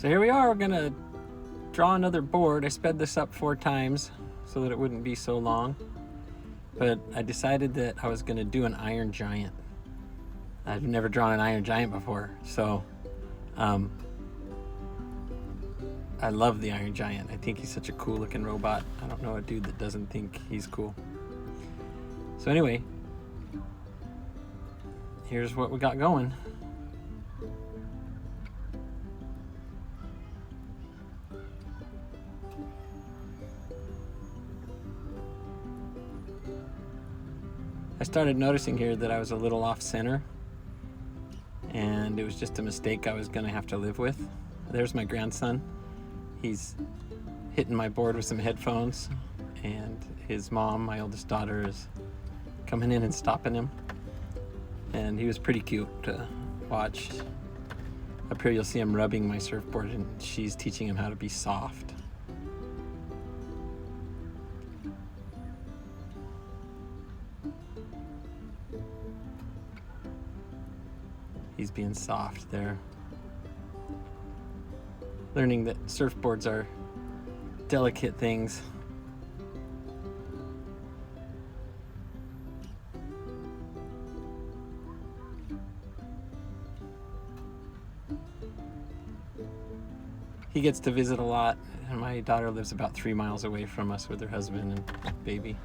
So here we are, we're gonna draw another board. I sped this up 4 times so that it wouldn't be so long. But I decided that I was gonna do an iron giant. I've never drawn an iron giant before, so I love the Iron Giant. I think he's such a cool looking robot. I don't know a dude that doesn't think he's cool. So anyway, here's what we got going. I started noticing here that I was a little off center, and it was just a mistake I was gonna have to live with. There's my grandson. He's hitting my board with some headphones, and his mom, my oldest daughter, is coming in and stopping him. And he was pretty cute to watch. Up here you'll see him rubbing my surfboard, and she's teaching him how to be soft. He's being soft there. Learning that surfboards are delicate things. He gets to visit a lot, and my daughter lives about 3 miles away from us with her husband and baby.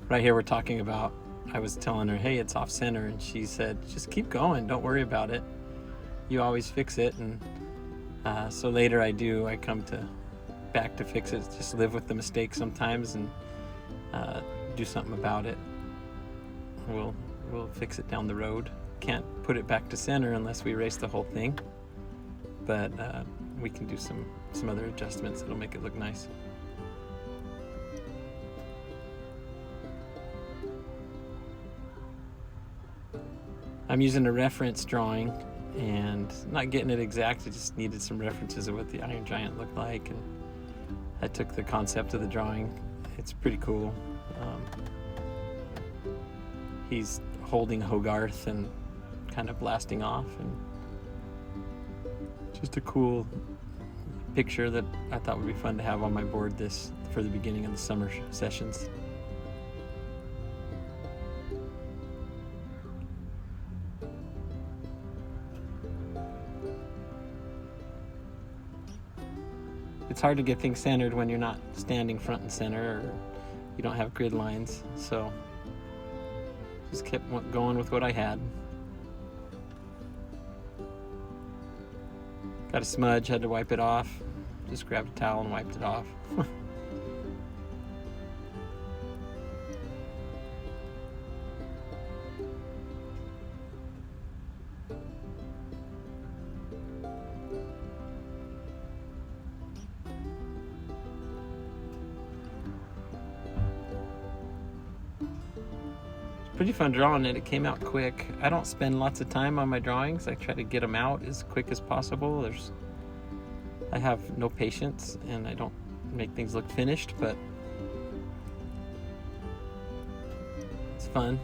Right here we're talking about, I was telling her, hey, it's off center, and she said, just keep going, don't worry about it. You always fix it. And so later I come back to fix it, just live with the mistake sometimes and do something about it. We'll fix it down the road. Can't put it back to center unless we erase the whole thing, but we can do some other adjustments that'll make it look nice. I'm using a reference drawing and not getting it exact. I just needed some references of what the Iron Giant looked like, and I took the concept of the drawing. It's pretty cool. He's holding Hogarth and kind of blasting off, and just a cool picture that I thought would be fun to have on my board for the beginning of the summer sessions. It's hard to get things centered when you're not standing front and center, or you don't have grid lines, so just kept going with what I had. Got a smudge, had to wipe it off. Just grabbed a towel and wiped it off. Pretty fun drawing it. It came out quick. I don't spend lots of time on my drawings. I try to get them out as quick as possible. I have no patience, and I don't make things look finished, but it's fun.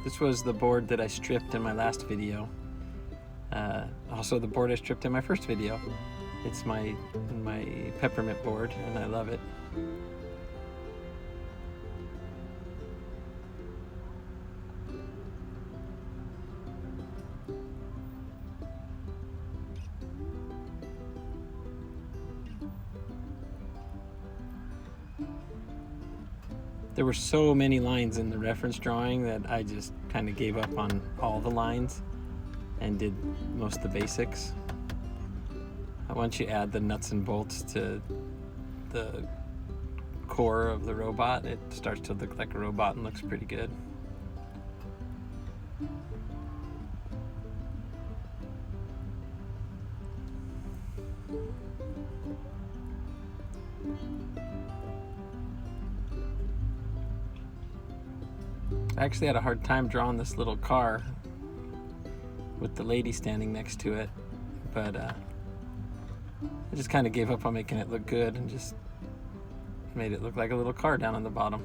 This was the board that I stripped in my last video. Also the board I stripped in my first video. It's my peppermint board, and I love it. There were so many lines in the reference drawing that I just kind of gave up on all the lines and did most of the basics. Once you add the nuts and bolts to the core of the robot, it starts to look like a robot and looks pretty good. I actually had a hard time drawing this little car with the lady standing next to it, but I just kind of gave up on making it look good and just Made it look like a little car down on the bottom.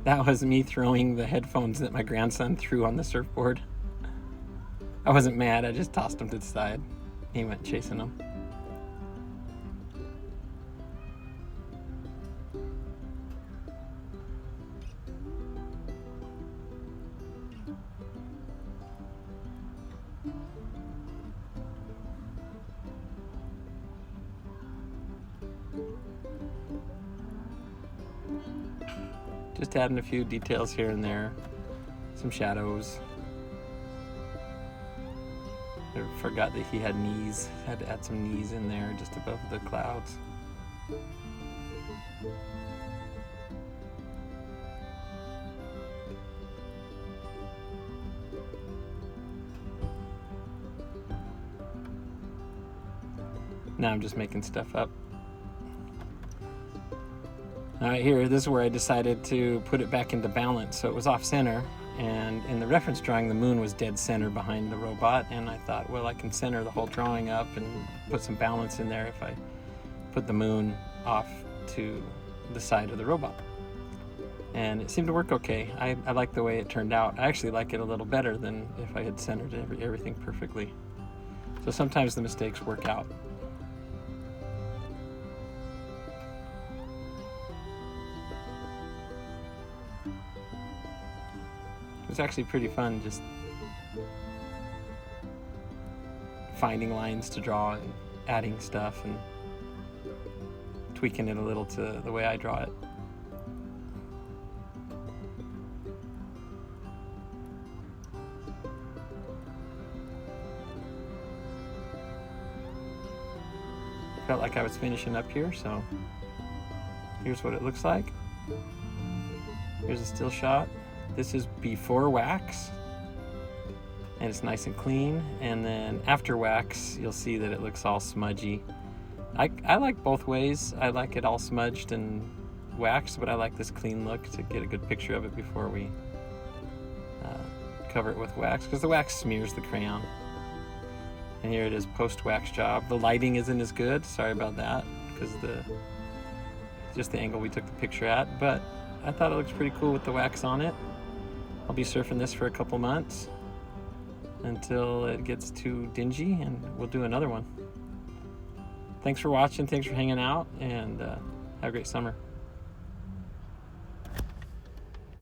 That was me throwing the headphones that my grandson threw on the surfboard. I wasn't mad, I just tossed them to the side. He went chasing them. Just adding a few details here and there, some shadows. I forgot that he had knees, had to add some knees in there just above the clouds. Now I'm just making stuff up. All right, here, this is where I decided to put it back into balance. So it was off center, and in the reference drawing, the moon was dead center behind the robot, and I thought, well, I can center the whole drawing up and put some balance in there if I put the moon off to the side of the robot. And it seemed to work okay. I like the way it turned out. I actually like it a little better than if I had centered everything perfectly. So sometimes the mistakes work out. It's actually pretty fun just finding lines to draw and adding stuff and tweaking it a little to the way I draw it. Felt like I was finishing up here, so here's what it looks like. Here's a still shot. This is before wax, and it's nice and clean, and then after wax you'll see that it looks all smudgy. I like both ways. I like it all smudged and waxed, but I like this clean look to get a good picture of it before we cover it with wax, because the wax smears the crayon. And here it is post-wax job. The lighting isn't as good, sorry about that, because just the angle we took the picture at, but I thought it looks pretty cool with the wax on it. I'll be surfing this for a couple months until it gets too dingy, and we'll do another one. Thanks for watching, thanks for hanging out, and have a great summer.